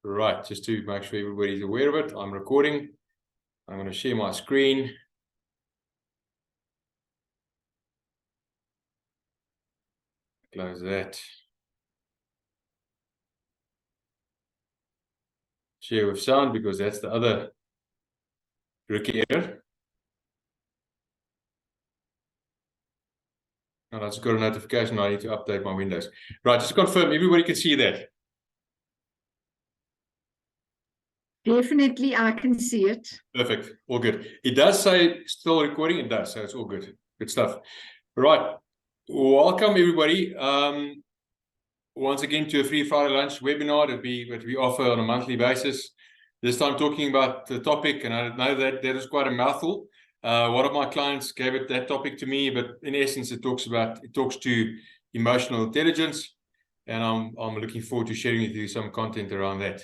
Right, just to make sure everybody's aware of it, I'm recording. I'm going to share my screen. Close that. Share with sound, because that's the other rookie error. And I just got a notification. I need to update my Windows. Right, just to confirm, everybody can see that. Definitely, I can see it. Perfect. All good. It does say still recording. It does. So it's all good. Good stuff. Right. Welcome, everybody. Once again to a free Friday lunch webinar that we offer on a monthly basis. This time talking about the topic, and I know that is quite a mouthful. One of my clients gave it that topic to me, but in essence, it talks to emotional intelligence, and I'm looking forward to sharing with you some content around that.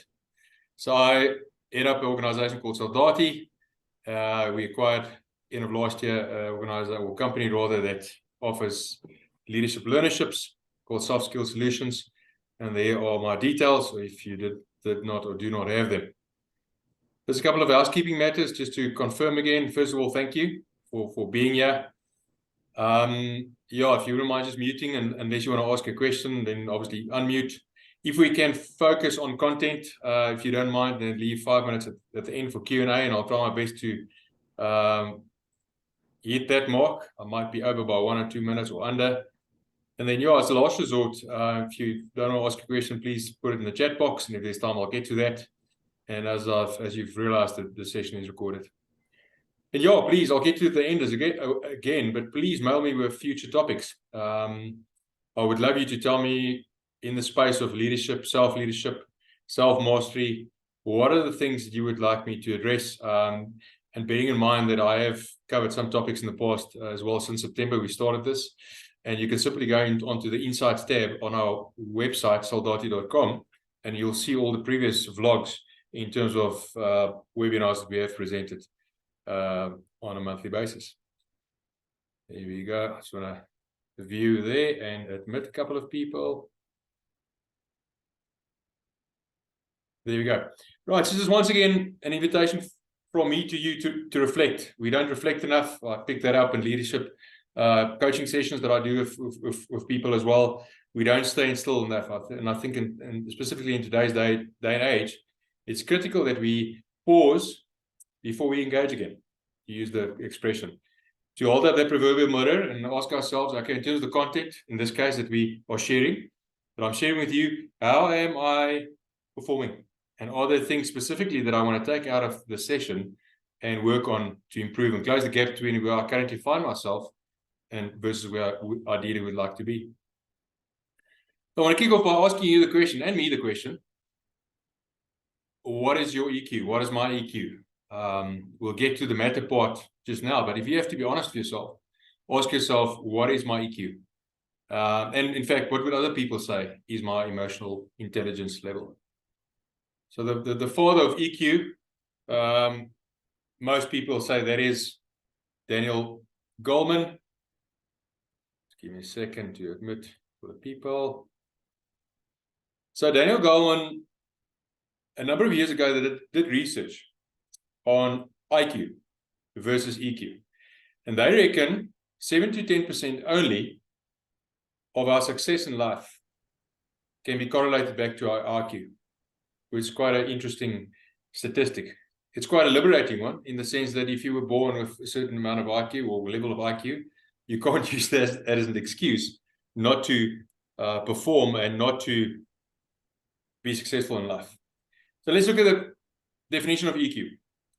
So I head up an organization called Soldati. We acquired end of last year organization or company rather that offers leadership learnerships called Soft Skill Solutions, and there are my details if you did not or do not have them. There's a couple of housekeeping matters just to confirm again. First of all, thank you for being here. Yeah, if you wouldn't mind just muting, and unless you want to ask a question, then obviously unmute. If we can focus on content, if you don't mind, then leave 5 minutes at the end for Q&A, and I'll try my best to hit that mark. I might be over by 1 or 2 minutes or under. And then, yeah, as a last resort, if you don't want to ask a question, please put it in the chat box, and if there's time, I'll get to that. And as you've realized, the session is recorded. And yeah, please, I'll get to the end again, but please mail me with future topics. I would love you to tell me in the space of leadership, self-leadership, self-mastery, what are the things that you would like me to address? And bearing in mind that I have covered some topics in the past as well. Since September, we started this. And you can simply go onto the Insights tab on our website, soldati.com, and you'll see all the previous vlogs in terms of webinars that we have presented on a monthly basis. There we go. I just want to view there and admit a couple of people. There we go. Right, so this is once again an invitation from me to you to reflect. We don't reflect enough. I picked that up in leadership coaching sessions that I do with people as well. We don't stay still enough. And I think specifically in today's day and age, it's critical that we pause before we engage again, to use the expression. To hold up that proverbial mirror and ask ourselves, okay, in terms of the content, in this case that we are sharing, that I'm sharing with you, how am I performing? And are there things specifically that I want to take out of the session and work on to improve and close the gap between where I currently find myself and versus where I ideally would like to be? So I want to kick off by asking you the question, and me the question, what is your EQ? What is my EQ? We'll get to the matter part just now, but if you have to be honest with yourself, ask yourself, what is my EQ? And in fact, what would other people say is my emotional intelligence level? So the father of EQ, most people say that is Daniel Goleman. Just give me a second to admit for the people. So Daniel Goleman, a number of years ago, they did research on IQ versus EQ. And they reckon 7 to 10% only of our success in life can be correlated back to our IQ, which is quite an interesting statistic. It's quite a liberating one, in the sense that if you were born with a certain amount of IQ or level of IQ, you can't use that as an excuse not to perform and not to be successful in life. So let's look at the definition of EQ.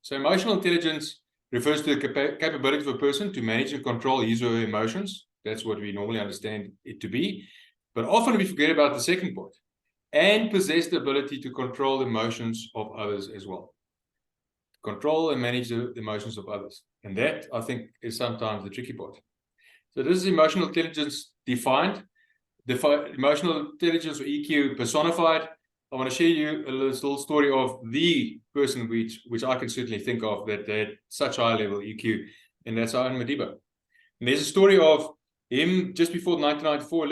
So emotional intelligence refers to the capability of a person to manage and control his or her emotions. That's what we normally understand it to be. But often we forget about the second part, and possess the ability to control the emotions of others as well. Control and manage the emotions of others. And that, I think, is sometimes the tricky part. So this is emotional intelligence defined. Emotional intelligence, or EQ, personified. I want to share you a little story of the person which I can certainly think of that had such high level EQ, and that's Ian Madiba. And there's a story of him just before the 1994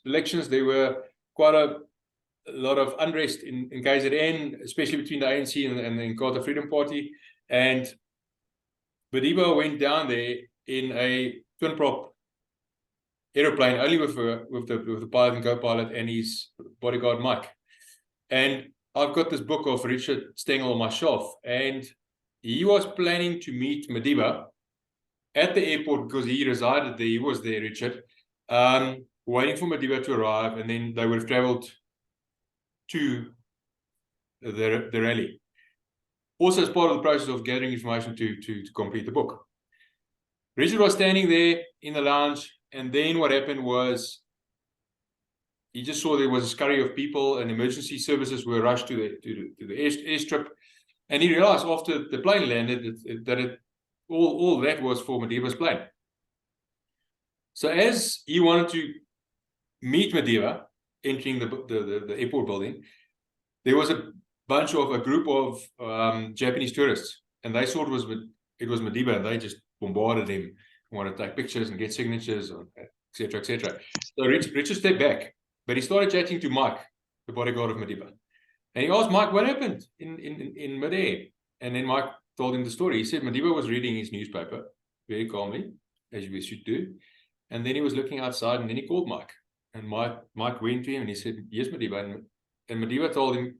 elections. There were quite a lot of unrest in KZN, especially between the ANC and the Inkatha Freedom Party. And Madiba went down there in a twin prop aeroplane, only with the pilot and co-pilot and his bodyguard Mike. And I've got this book of Richard Stengel on my shelf, and he was planning to meet Madiba at the airport because he resided there. He was there, Richard, waiting for Madiba to arrive, and then they would have traveled to the rally. Also, as part of the process of gathering information to complete the book. Richard was standing there in the lounge, and then what happened was he just saw there was a scurry of people, and emergency services were rushed to the airstrip, and he realized after the plane landed that all that was for Madiba's plane. So as he wanted to meet Madiba entering the airport building, there was a group of Japanese tourists, and they saw it was Madiba, and they just bombarded him, wanted to take pictures and get signatures, etc., etc. So Richard stepped back, but he started chatting to Mike, the bodyguard of Madiba, and he asked Mike what happened in midair, and then Mike told him the story. He said Madiba was reading his newspaper very calmly, as we should do, and then he was looking outside, and then he called Mike, and Mike went to him and he said, "Yes, Madiba," and Madiba told him,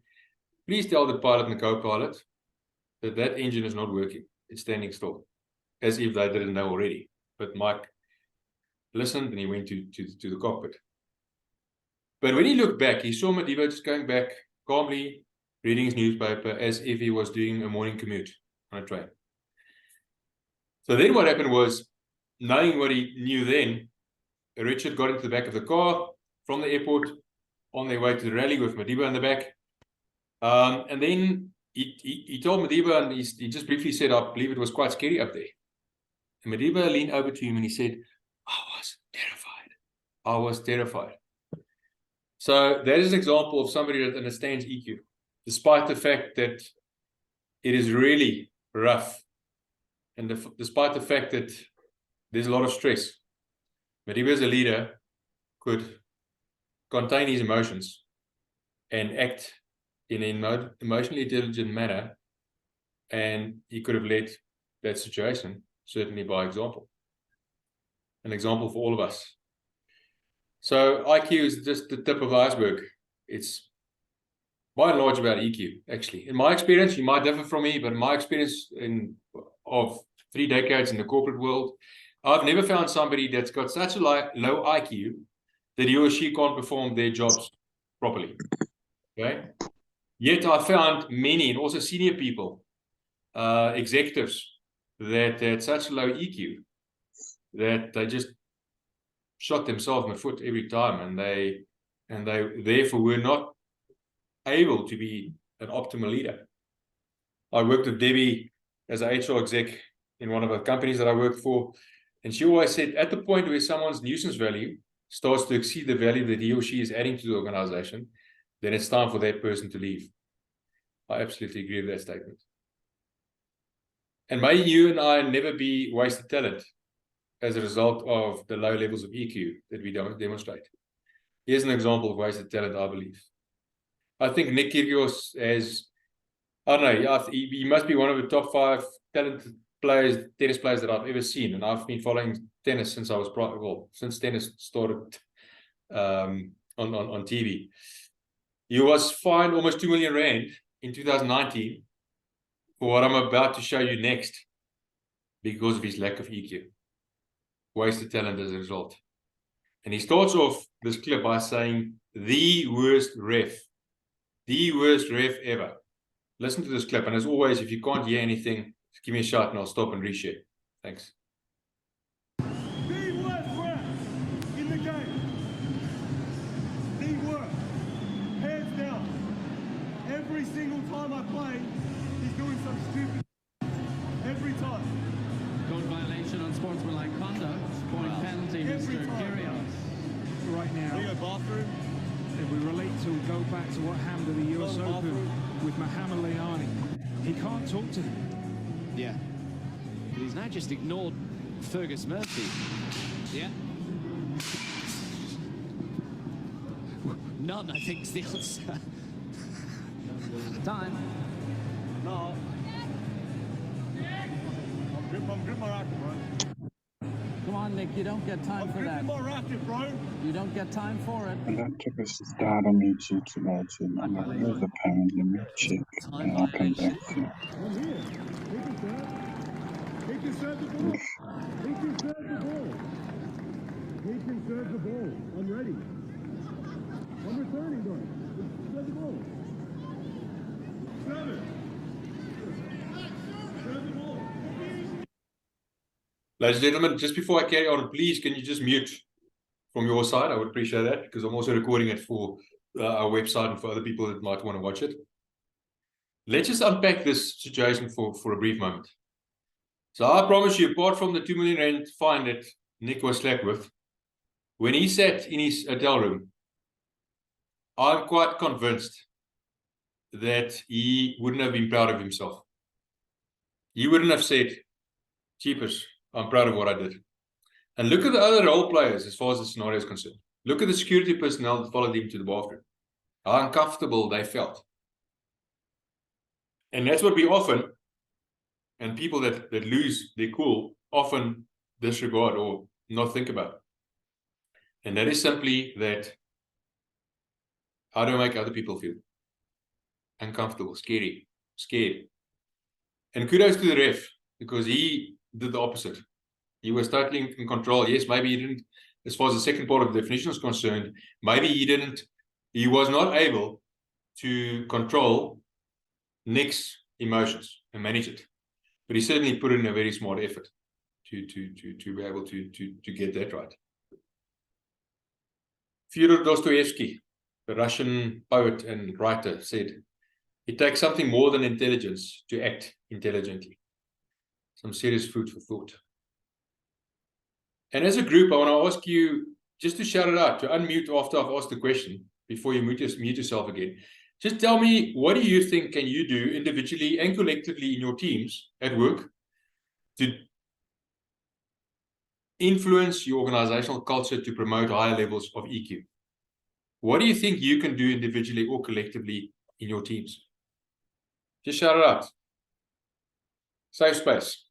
"Please tell the pilot and the co-pilot that engine is not working. It's standing still," as if they didn't know already. But Mike listened, and he went to the cockpit. But when he looked back, he saw Madiba just going back calmly, reading his newspaper as if he was doing a morning commute on a train. So then what happened was, knowing what he knew then, Richard got into the back of the car from the airport on their way to the rally with Madiba in the back. And then he told Madiba, and he just briefly said, "I believe it was quite scary up there." And Madiba leaned over to him and he said, "I was terrified. I was terrified." So that is an example of somebody that understands EQ, despite the fact that it is really rough, and despite the fact that there's a lot of stress. Madiba, as a leader, could contain his emotions and act in an emotionally intelligent manner, and he could have led that situation, certainly by example. An example for all of us. So IQ is just the tip of the iceberg. It's by and large about EQ, actually. In my experience, you might differ from me, but in my experience of 3 decades in the corporate world, I've never found somebody that's got such a low IQ that he or she can't perform their jobs properly. Okay? Yet I found many, and also senior people, executives, that had such low EQ that they just shot themselves in the foot every time, and they therefore were not able to be an optimal leader. I worked with Debbie as an HR exec in one of the companies that I worked for, and she always said, at the point where someone's nuisance value starts to exceed the value that he or she is adding to the organization, then it's time for that person to leave. I absolutely agree with that statement. And may you and I never be wasted talent as a result of the low levels of EQ that we demonstrate. Here's an example of wasted talent, I believe. I think Nick Kyrgios has, I don't know, he must be one of the top 5 talented players, tennis players that I've ever seen. And I've been following tennis since I was since tennis started on TV. He was fined almost 2 million rand in 2019 for what I'm about to show you next, because of his lack of EQ. Wasted talent as a result. And he starts off this clip by saying, the worst ref ever. Listen to this clip, and as always, if you can't hear anything, just give me a shout and I'll stop and reshare. Thanks. The worst ref in the game. The worst. Hands down. Every single time I play, he's doing some stupid every time. Code violation on sportsmanlike conduct. Point penalty, Mr. Kyrgios. Right now, We go bathroom. if we go back to what happened at the US Go Open bathroom. with Muhammad Liani, he can't talk to him. Yeah. But he's now just ignored Fergus Murphy. Yeah. none, I think, is the answer. Time. No. I'm grip my racket, bro. Come on, Nick, you don't get time I'm for that. gripping my racket, bro. You don't get time for it. And that took us to start on YouTube tonight. And there's a pound. Let me check. Time And I'll come violation. back to you. I'm here. He can serve. He can serve the ball. He can serve the ball. He can serve the ball. I'm ready. I'm returning, bro. Serve the ball. Serve it. Serve the ball. Ladies and gentlemen, just before I carry on, please, can you just mute from your side? I would appreciate that, because I'm also recording it for our website and for other people that might want to watch it. Let's just unpack this situation for a brief moment. So I promise you, apart from the 2 million rand fine that Nick was slapped with, when he sat in his hotel room, I'm quite convinced that he wouldn't have been proud of himself. He wouldn't have said, "Cheapers, I'm proud of what I did." And look at the other role players as far as the scenario is concerned. Look at the security personnel that followed him to the bathroom. How uncomfortable they felt. And that's what we often, and people that lose their cool, often disregard or not think about. And that is simply that, how do I make other people feel? Uncomfortable, scary, scared. And kudos to the ref, because he did the opposite. He was totally in control. Yes, maybe he didn't, as far as the second part of the definition is concerned, maybe he was not able to control Nick's emotions and manage it. But he certainly put in a very smart effort to be able to get that right. Fyodor Dostoevsky, the Russian poet and writer, said, "It takes something more than intelligence to act intelligently." Some serious food for thought. And as a group, I want to ask you just to shout it out, to unmute after I've asked the question, before you mute yourself again. Just tell me, what do you think can you do individually and collectively in your teams at work to influence your organizational culture to promote higher levels of EQ? What do you think you can do individually or collectively in your teams? Just shout it out. Safe space.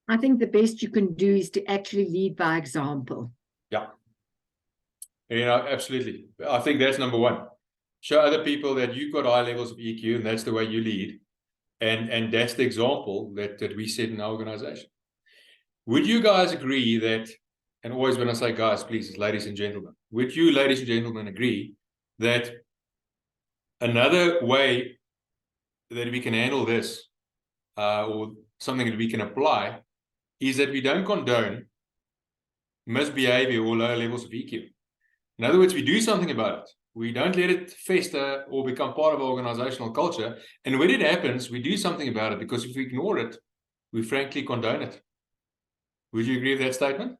I think the best you can do is to actually lead by example. Yeah. Absolutely. I think that's number one. Show other people that you've got high levels of EQ, and that's the way you lead. And that's the example that we set in our organization. Would you guys agree that, and always when I say guys, please, it's ladies and gentlemen, would you, ladies and gentlemen, agree that another way that we can handle this, or something that we can apply, is that we don't condone misbehavior or lower levels of EQ? In other words, we do something about it. We don't let it fester or become part of our organizational culture. And when it happens, we do something about it, because if we ignore it, we frankly condone it. Would you agree with that statement?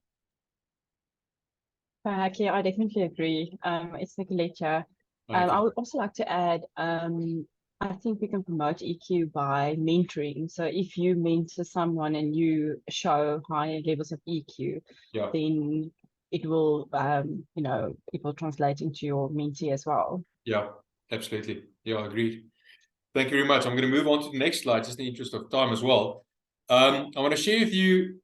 Hekkie, I definitely agree. It's Nicoletta. I would also like to add, I think we can promote EQ by mentoring. So if you mentor someone and you show higher levels of EQ, Yeah. then it will, it will translate into your mentee as well. Yeah, absolutely. Yeah, I agree. Thank you very much. I'm going to move on to the next slide, just in the interest of time as well. I want to share with you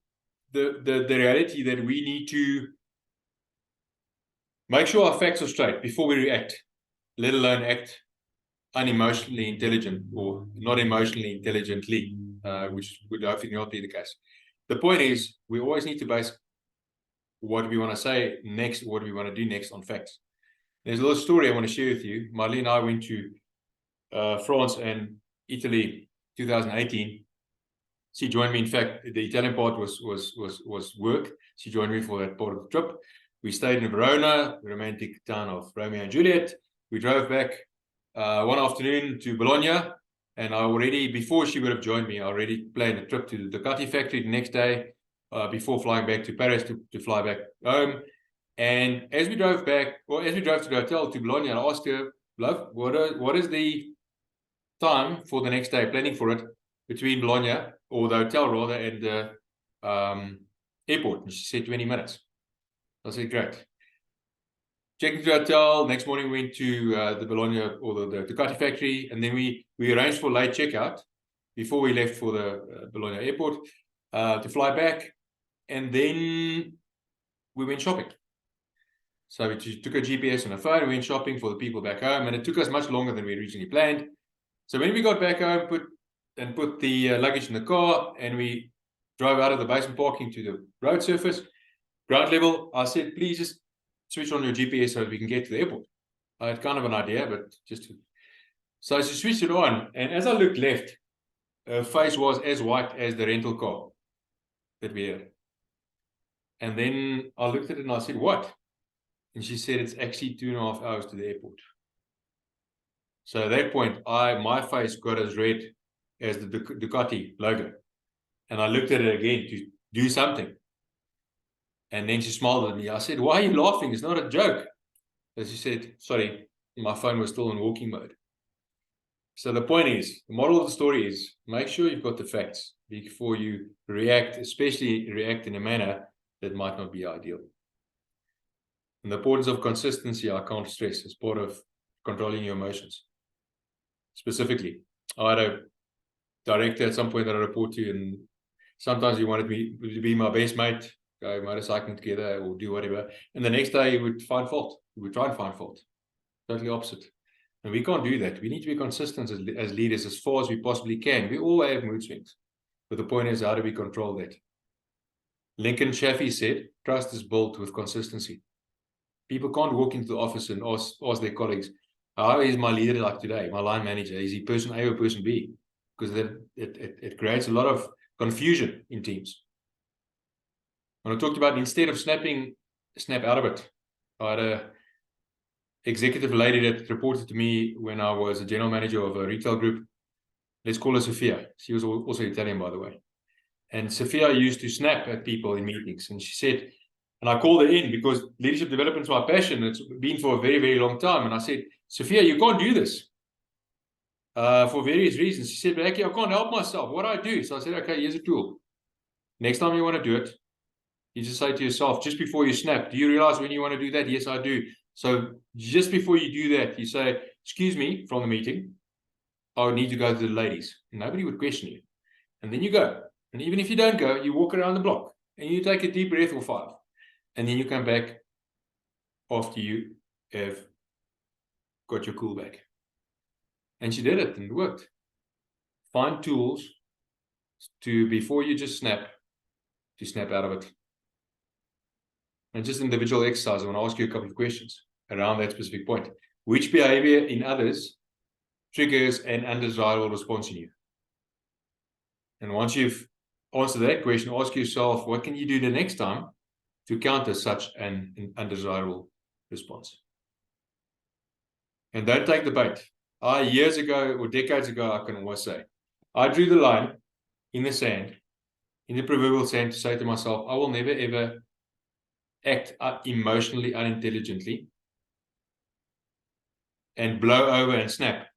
the reality that we need to make sure our facts are straight before we react, let alone act unemotionally intelligent or not emotionally intelligently, which would hopefully not be the case. The point is, we always need to base what we want to say next, what we want to do next, on facts. There's a little story I want to share with you. Marlene and I went to France and Italy 2018. She joined me. In fact, the Italian part was work. She joined me for that part of the trip. We stayed in Verona, the romantic town of Romeo and Juliet. We drove back one afternoon to Bologna, and I already, before she would have joined me, I already planned a trip to the Ducati factory the next day, before flying back to Paris to fly back home. And as we drove back, or as we drove to the hotel to Bologna, I asked her, "Love, what is the time for the next day, planning for it, between Bologna, or the hotel rather, and the airport?" And she said 20 minutes. I said, great. Checked into the hotel. Next morning, we went to the Bologna or the Ducati factory, and then we arranged for late checkout before we left for the Bologna airport to fly back, and then we went shopping. So we took a GPS on a phone, we went shopping for the people back home, and it took us much longer than we originally planned. So when we got back home, put the luggage in the car, and we drove out of the basement parking to the road surface, ground level. I said, please just switch on your GPS so that we can get to the airport. I had kind of an idea, but so she switched it on, and as I looked left, her face was as white as the rental car that we had. And then I looked at it and I said, what? And she said, it's actually 2.5 hours to the airport. So at that point, my face got as red as the Ducati logo. And I looked at it again to do something. And then she smiled at me. I said, why are you laughing? It's not a joke. And she said, sorry, my phone was still in walking mode. So the point is, the moral of the story is, make sure you've got the facts before you react, especially react in a manner that might not be ideal. And the importance of consistency, I can't stress, as part of controlling your emotions. Specifically, I had a director at some point that I report to, and sometimes he wanted me to be my best mate, go motorcycling together or do whatever. And the next day he would find fault. We would try and find fault. Totally opposite. And we can't do that. We need to be consistent as leaders as far as we possibly can. We all have mood swings. But the point is, how do we control that? Lincoln Chaffee said, trust is built with consistency. People can't walk into the office and ask their colleagues, how is my leader like today, my line manager? Is he person A or person B? Because it creates a lot of confusion in teams. When I talked about, instead of snap out of it, I had a executive lady that reported to me when I was a general manager of a retail group. Let's call her Sophia. She was also Italian, by the way. And Sophia used to snap at people in meetings. And she said, and I called her in because leadership development is my passion. It's been for a very, very long time. And I said, Sophia, you can't do this for various reasons. She said, but Hekkie, I can't help myself. What do I do? So I said, okay, here's a tool. Next time you want to do it, you just say to yourself, just before you snap, do you realize when you want to do that? Yes, I do. So just before you do that, you say, excuse me, from the meeting, I would need to go to the ladies. And nobody would question you. And then you go. And even if you don't go, you walk around the block and you take a deep breath or 5. And then you come back after you have got your cool back. And she did it and it worked. Find tools to, before you just snap, to snap out of it. And just individual exercise, I want to ask you a couple of questions around that specific point. Which behavior in others triggers an undesirable response in you? And once you've answered that question, ask yourself, what can you do the next time to counter such an undesirable response? And don't take the bait. Years ago or decades ago, I can always say, I drew the line in the sand, in the proverbial sand, to say to myself, I will never ever act emotionally unintelligently and blow over and snap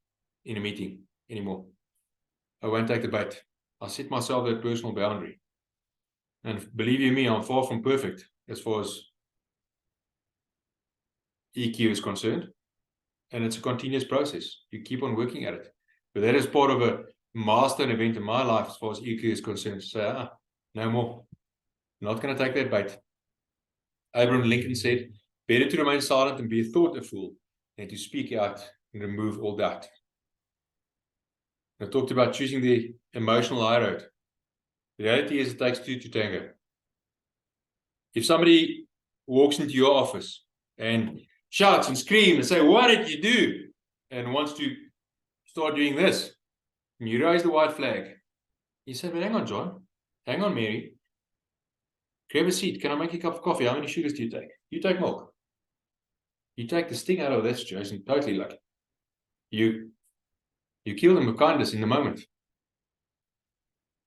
in a meeting anymore. I won't take the bait. I set myself that personal boundary. And believe you me, I'm far from perfect as far as EQ is concerned. And it's a continuous process. You keep on working at it. But that is part of a milestone event in my life as far as EQ is concerned. So, no more. Not going to take that bait. Abraham Lincoln said, better to remain silent and be thought a fool than to speak out and remove all doubt. I talked about choosing the emotional high road. The reality is it takes 2 to tango. If somebody walks into your office and shouts and screams and say, what did you do? And wants to start doing this, and you raise the white flag. You say, but hang on, John. Hang on, Mary. Grab a seat. Can I make you a cup of coffee? How many sugars do you take? You take milk. You take the sting out of this situation. Totally lucky. You kill them with kindness in the moment.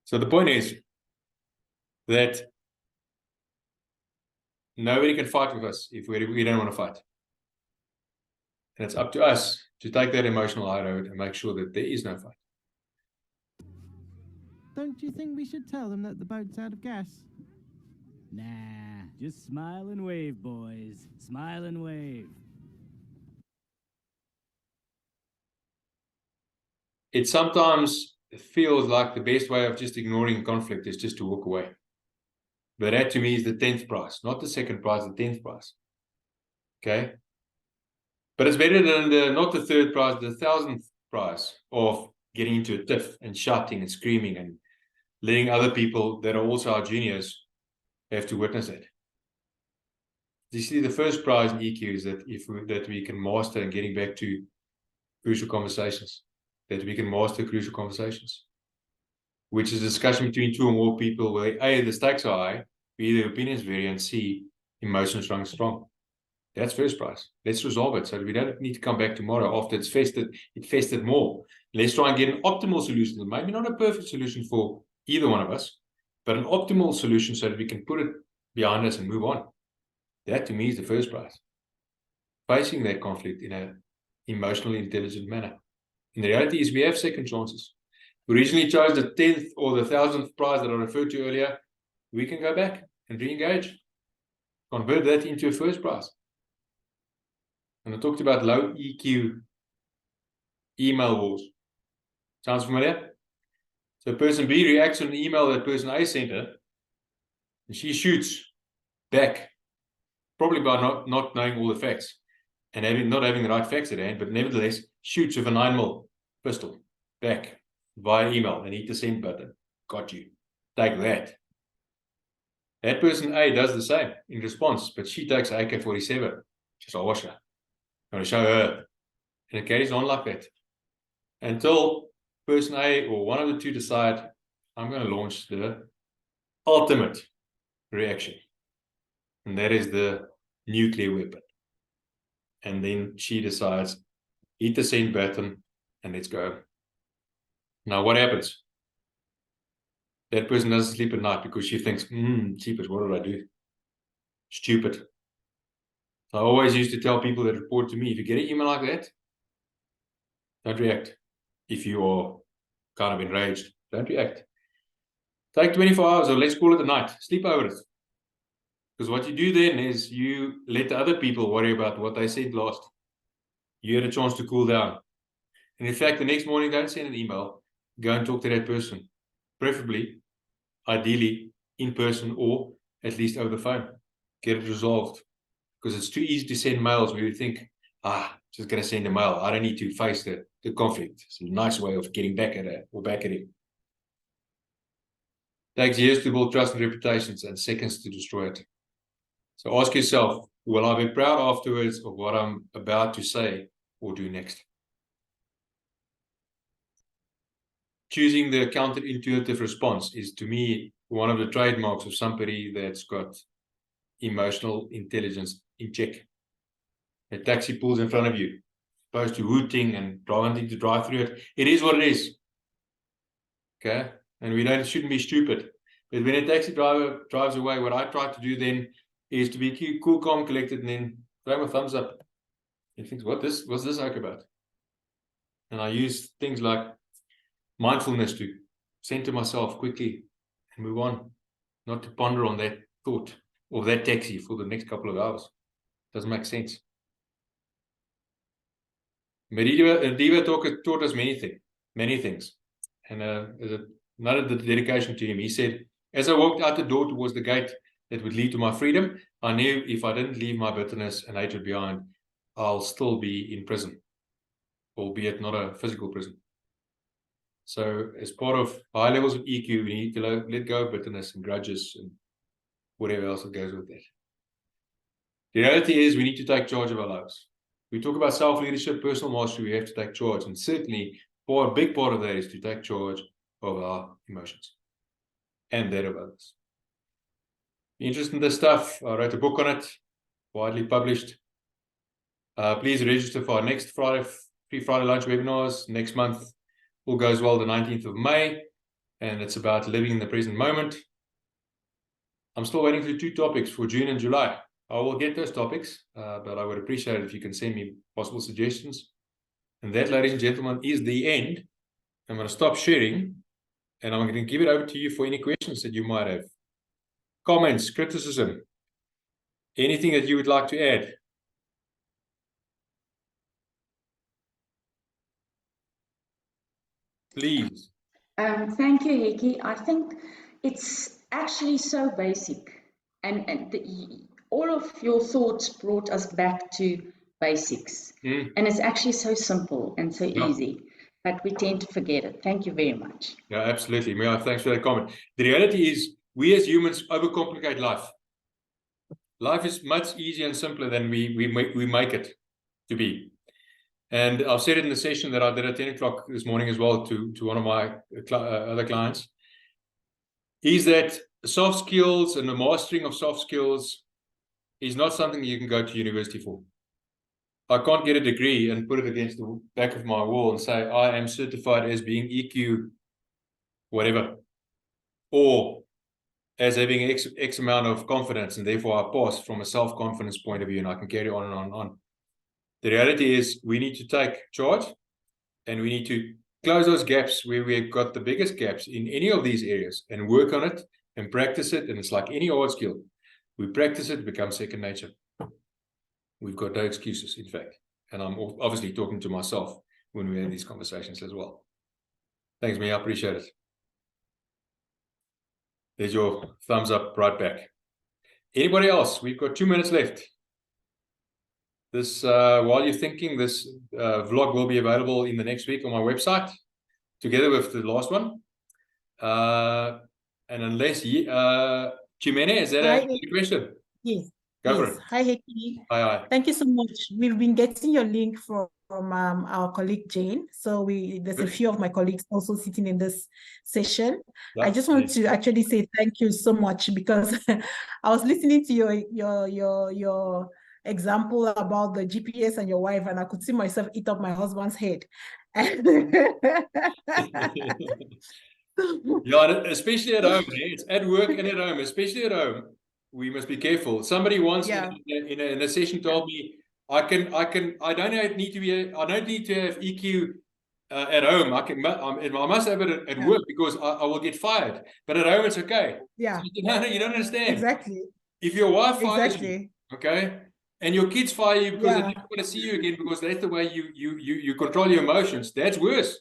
So the point is that nobody can fight with us if we don't want to fight. And it's up to us to take that emotional high road and make sure that there is no fight. Don't you think we should tell them that the boat's out of gas? Nah, just smile and wave, boys. Smile and wave. It sometimes feels like the best way of just ignoring conflict is just to walk away. But that to me is the 10th prize, not the second prize, the 10th prize. Okay? But it's better than not the third prize, the 1000th prize of getting into a tiff and shouting and screaming and letting other people that are also our juniors have to witness it. You see, the first prize in EQ is that that we can master and getting back to crucial conversations, that we can master crucial conversations, which is a discussion between two or more people where A, the stakes are high, B, the opinions vary, and C, emotions run strong. That's first prize. Let's resolve it so that we don't need to come back tomorrow after it festered more. Let's try and get an optimal solution. Maybe not a perfect solution for either one of us, but an optimal solution so that we can put it behind us and move on. That to me is the first prize. Facing that conflict in an emotionally intelligent manner. And the reality is we have second chances. We originally chose the 10th or the 1000th prize that I referred to earlier. We can go back and re-engage. Convert that into a first prize. And I talked about low EQ email wars. Sounds familiar? So person B reacts on an email that person A sent her, and she shoots back, probably by not knowing all the facts and not having the right facts at hand, but nevertheless shoots with a 9mm pistol back via email and hit the send button. Got you. Take that. That person A does the same in response, but she takes an AK-47. She's a washer. I'm going to show her. And it carries on like that. Until person A or one of the two decide, I'm going to launch the ultimate reaction. And that is the nuclear weapon. And then she decides, hit the send button, and let's go. Now what happens? That person doesn't sleep at night because she thinks, cheapers, what did I do? Stupid. I always used to tell people that report to me, if you get an email like that, don't react. If you are kind of enraged, don't react. Take 24 hours, or let's call it a night. Sleep over it. Because what you do then is you let the other people worry about what they said last. You had a chance to cool down. And in fact, the next morning, don't send an email. Go and talk to that person. Preferably, ideally, in person or at least over the phone. Get it resolved. Because it's too easy to send mails where you think, just going to send a mail. I don't need to face the conflict. It's a nice way of getting back at it or back at him. Takes years to build trust and reputations and seconds to destroy it. So ask yourself, will I be proud afterwards of what I'm about to say or do next? Choosing the counterintuitive response is, to me, one of the trademarks of somebody that's got emotional intelligence in check. A taxi pulls in front of you, opposed to hooting and wanting to drive through it. It is what it is. Okay? And we shouldn't be stupid. But when a taxi driver drives away, what I try to do then is to be cool, calm, collected, and then throw him a thumbs up. He thinks, what's this like about? And I use things like mindfulness to center myself quickly and move on, not to ponder on that thought or that taxi for the next couple of hours. Doesn't make sense. Diva taught us many things. And another dedication to him. He said, as I walked out the door towards the gate that would lead to my freedom, I knew if I didn't leave my bitterness and hatred behind, I'll still be in prison, albeit not a physical prison. So as part of high levels of EQ, we need to let go of bitterness and grudges and whatever else that goes with that. The reality is we need to take charge of our lives. We talk about self-leadership, personal mastery, we have to take charge. And certainly, a big part of that is to take charge of our emotions and that of others. Interested in this stuff? I wrote a book on it, widely published. Please register for our next free Friday lunch webinars next month. All goes well, the 19th of May, and it's about living in the present moment. I'm still waiting for 2 topics for June and July. I will get those topics, but I would appreciate it if you can send me possible suggestions. And that, ladies and gentlemen, is the end. I'm going to stop sharing, and I'm going to give it over to you for any questions that you might have. comments, criticism, anything that you would like to add? Please. Thank you, Hekkie. I think it's actually so basic, and all of your thoughts brought us back to basics, and it's actually so simple and so easy, but we tend to forget it. Thank you very much. Yeah, absolutely. Mia, thanks for that comment. The reality is, we as humans overcomplicate life. Life is much easier and simpler than we make it to be. And I've said it in the session that I did at 10 o'clock this morning as well to one of my other clients, is that soft skills and the mastering of soft skills is not something you can go to university for. I can't get a degree and put it against the back of my wall and say, I am certified as being EQ whatever, or as having X amount of confidence, and therefore I pass from a self-confidence point of view, and I can carry on and on and on. The reality is we need to take charge, and we need to close those gaps where we've got the biggest gaps in any of these areas, and work on it and practice it. And it's like any art skill. We practice it, it becomes second nature. We've got no excuses, in fact. And I'm obviously talking to myself when we have these conversations as well. Thanks, Mia. I appreciate it. There's your thumbs up right back. Anybody else? We've got 2 minutes left. This, while you're thinking, this vlog will be available in the next week on my website, together with the last one. And unless, Chimene, is that a question? Yes. Go for it. Hi, Hekkie. Hi. Thank you so much. We've been getting your link from our colleague Jane. So there's a few of my colleagues also sitting in this session. I just want to actually say thank you so much, because I was listening to your example about the GPS and your wife, and I could see myself eat up my husband's head. Yeah, especially at home. It's at work and at home, especially at home. We must be careful. Somebody once in a session told me, I don't need to have EQ at home. I must have it at work because I will get fired. But at home it's okay. Yeah. So, no, you don't understand. Exactly. If your wife fires you, okay, and your kids fire you because they don't want to see you again because that's the way you control your emotions, that's worse.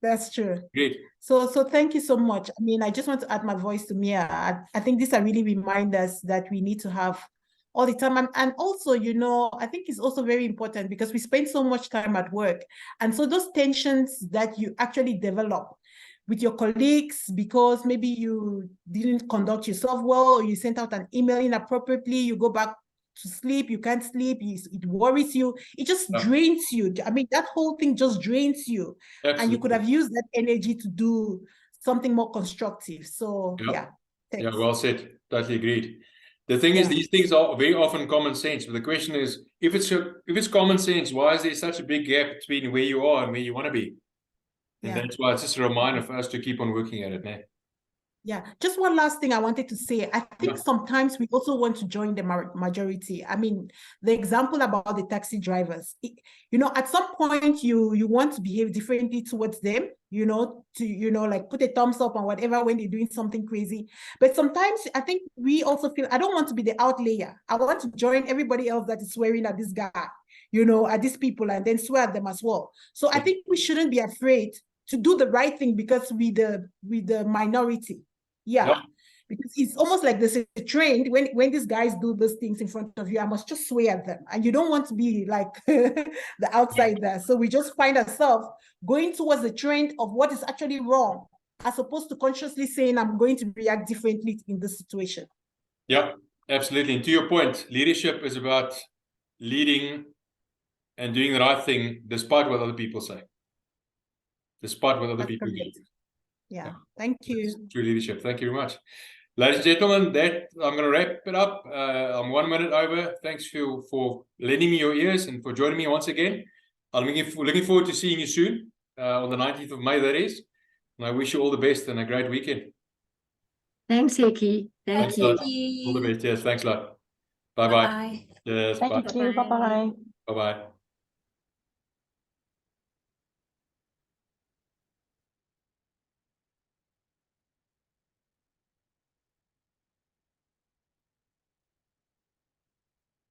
That's true. Great. So thank you so much. I mean, I just want to add my voice to Mia. I think these are really reminders that we need to have all the time. And also, you know, I think it's also very important because we spend so much time at work. And so those tensions that you actually develop with your colleagues because maybe you didn't conduct yourself well, or you sent out an email inappropriately, you go back to sleep, you can't sleep, it worries you, it just drains you. I mean, that whole thing just drains you. Absolutely. And you could have used that energy to do something more constructive. So yeah, thanks. Yeah, well said. Totally agreed. The thing is, these things are very often common sense, but the question is, if it's common sense, why is there such a big gap between where you are and where you want to be? And that's why it's just a reminder for us to keep on working at it now. Yeah, just one last thing I wanted to say. I think sometimes we also want to join the majority. I mean, the example about the taxi drivers, you know, at some point you want to behave differently towards them, you know, like put a thumbs up on whatever when they're doing something crazy. But sometimes I think we also feel, I don't want to be the outlier. I want to join everybody else that is swearing at this guy, you know, at these people, and then swear at them as well. So I think we shouldn't be afraid to do the right thing because we the minority. Yeah, because it's almost like there's a trend when these guys do those things in front of you, I must just swear at them. And you don't want to be like the outsider. So we just find ourselves going towards the trend of what is actually wrong, as opposed to consciously saying, I'm going to react differently in this situation. Yeah, absolutely. And to your point, leadership is about leading and doing the right thing despite what other people say. Despite what other people do. Yeah, thank you. True leadership. Thank you very much. Ladies and gentlemen, I'm going to wrap it up. I'm 1 minute over. Thanks for lending me your ears and for joining me once again. I'm looking forward to seeing you soon, on the 19th of May, that is. And I wish you all the best and a great weekend. Thanks, Hekkie. Thank you. All the best. Yes, thanks a lot. Bye-bye. Yes, Thank you. Bye-bye. Bye-bye.